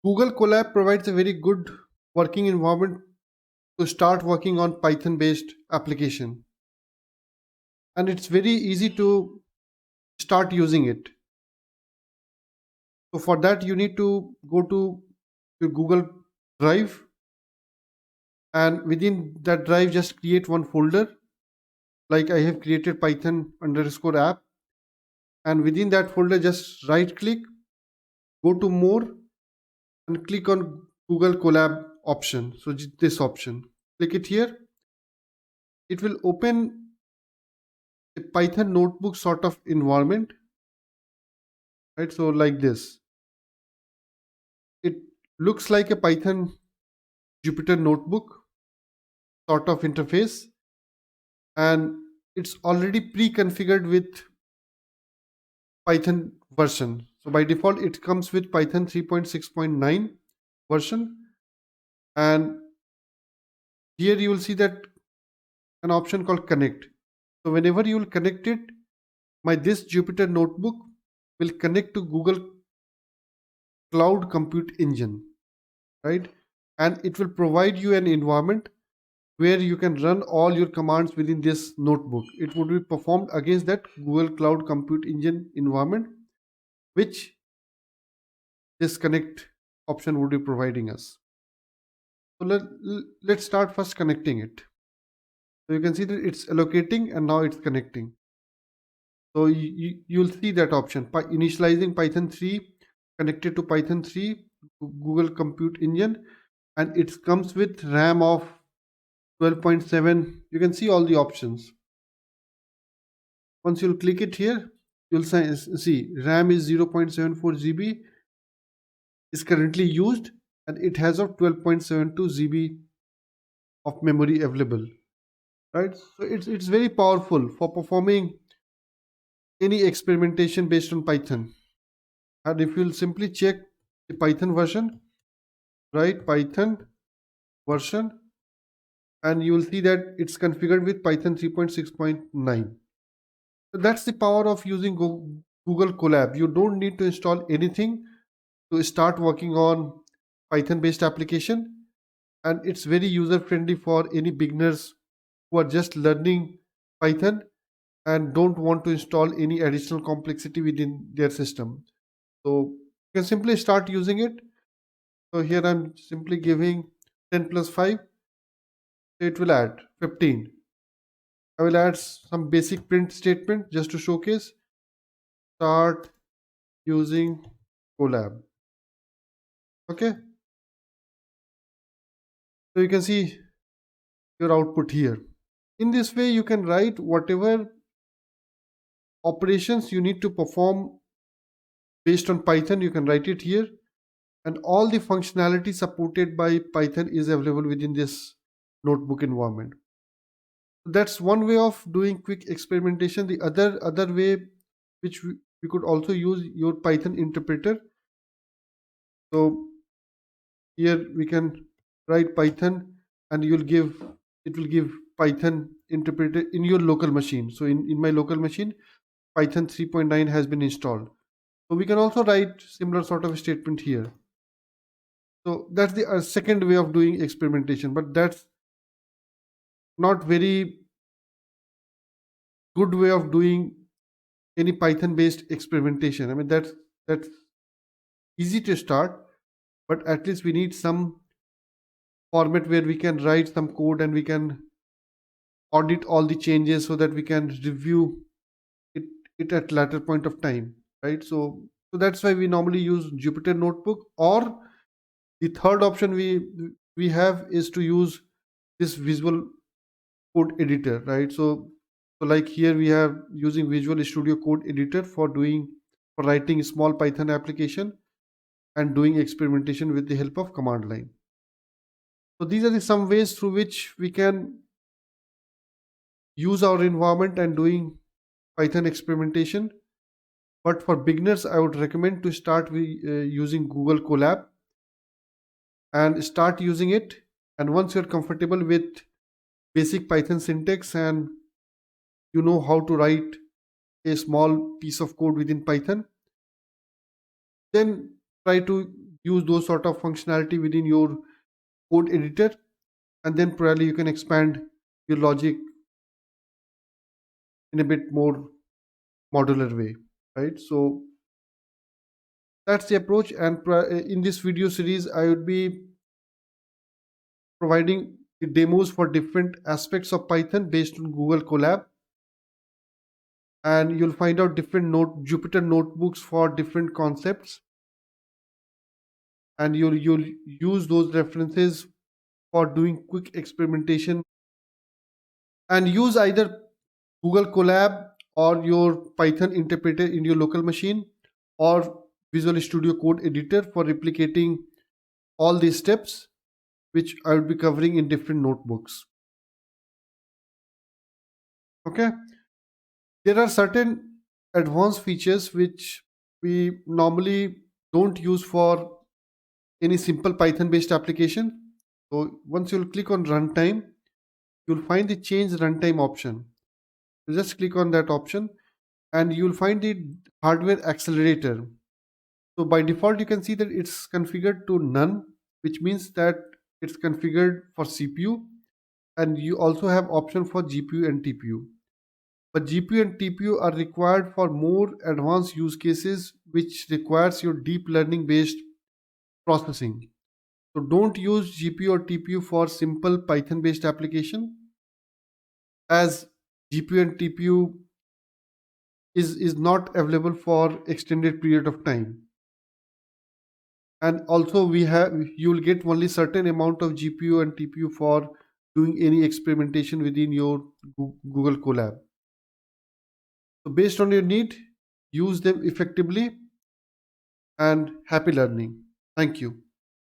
Google Colab provides a very good working environment to start working on Python based application, and it's very easy to start using it. So for that you need to go to your Google Drive, and within that drive just create one folder. Like I have created Python underscore app, and within that folder just right click, go to more, and click on Google Colab option. So this option, click it here. It will open a Python notebook sort of environment, right? So like this, it looks like a Python Jupyter notebook sort of interface, and it's already pre-configured with Python version. So by default, it comes with Python 3.6.9 version, and here you will see that an option called connect. So whenever you will connect it, my this Jupyter notebook will connect to Google Cloud Compute Engine, right? And it will provide you an environment where you can run all your commands within this notebook. It would be performed against that Google Cloud Compute Engine environment, which this connect option would be providing us. So let's start first connecting it. So you can see that it's allocating and now it's connecting. So you'll see that option, initializing Python 3, connected to Python 3, Google Compute Engine, and it comes with RAM of 12.7. You can see all the options. Once you'll click it here, you'll see RAM is 0.74 GB is currently used, and it has of 12.72 GB of memory available, right? So it's very powerful for performing any experimentation based on Python. And if you'll simply check the Python version, right, Python version, and you will see that it's configured with Python 3.6.9. So that's the power of using Google Colab. You don't need to install anything to start working on Python based application, and it's very user friendly for any beginners who are just learning Python and don't want to install any additional complexity within their system. So you can simply start using it. So here I'm simply giving 10 plus 5, it will add 15. I will add some basic print statement just to showcase. Start using Colab. Okay, so you can see your output here. In this way, you can write whatever operations you need to perform based on Python. You can write it here, and all the functionality supported by Python is available within this notebook environment. That's one way of doing quick experimentation. The other way, which we could also use your Python interpreter. So here we can write Python, and it will give Python interpreter in your local machine. So in my local machine, Python 3.9 has been installed. So we can also write similar sort of statement here. So that's the second way of doing experimentation, but that's not very good way of doing any Python based experimentation. I mean, that's easy to start, but at least we need some format where we can write some code and we can audit all the changes so that we can review it, it at latter point of time, right? So that's why we normally use Jupyter Notebook, or the third option we have is to use this Visual Code Editor, right? So like here we have using Visual Studio Code Editor for writing small Python application and doing experimentation with the help of command line. So these are some ways through which we can use our environment and doing Python experimentation. But for beginners, I would recommend to start with using Google Colab and start using it. And once you're comfortable with basic Python syntax and you know how to write a small piece of code within Python, then try to use those sort of functionality within your code editor, and then probably you can expand your logic in a bit more modular way, right? So that's the approach. And in this video series, I would be providing the demos for different aspects of Python based on Google Colab, and you'll find out different Jupyter notebooks for different concepts, and you'll use those references for doing quick experimentation, and use either Google Colab or your Python interpreter in your local machine, or Visual Studio Code Editor for replicating all these steps, which I will be covering in different notebooks. Okay, there are certain advanced features which we normally don't use for any simple Python based application. So once you'll click on runtime, you'll find the change runtime option. You just click on that option and you'll find the hardware accelerator. So by default, you can see that it's configured to none, which means that it's configured for CPU, and you also have option for GPU and TPU. But GPU and TPU are required for more advanced use cases, which requires your deep learning based processing. So don't use GPU or TPU for simple Python based application, as GPU and TPU is not available for extended period of time. And also you'll get only certain amount of GPU and TPU for doing any experimentation within your Google Colab. So based on your need, use them effectively, and happy learning. Thank you.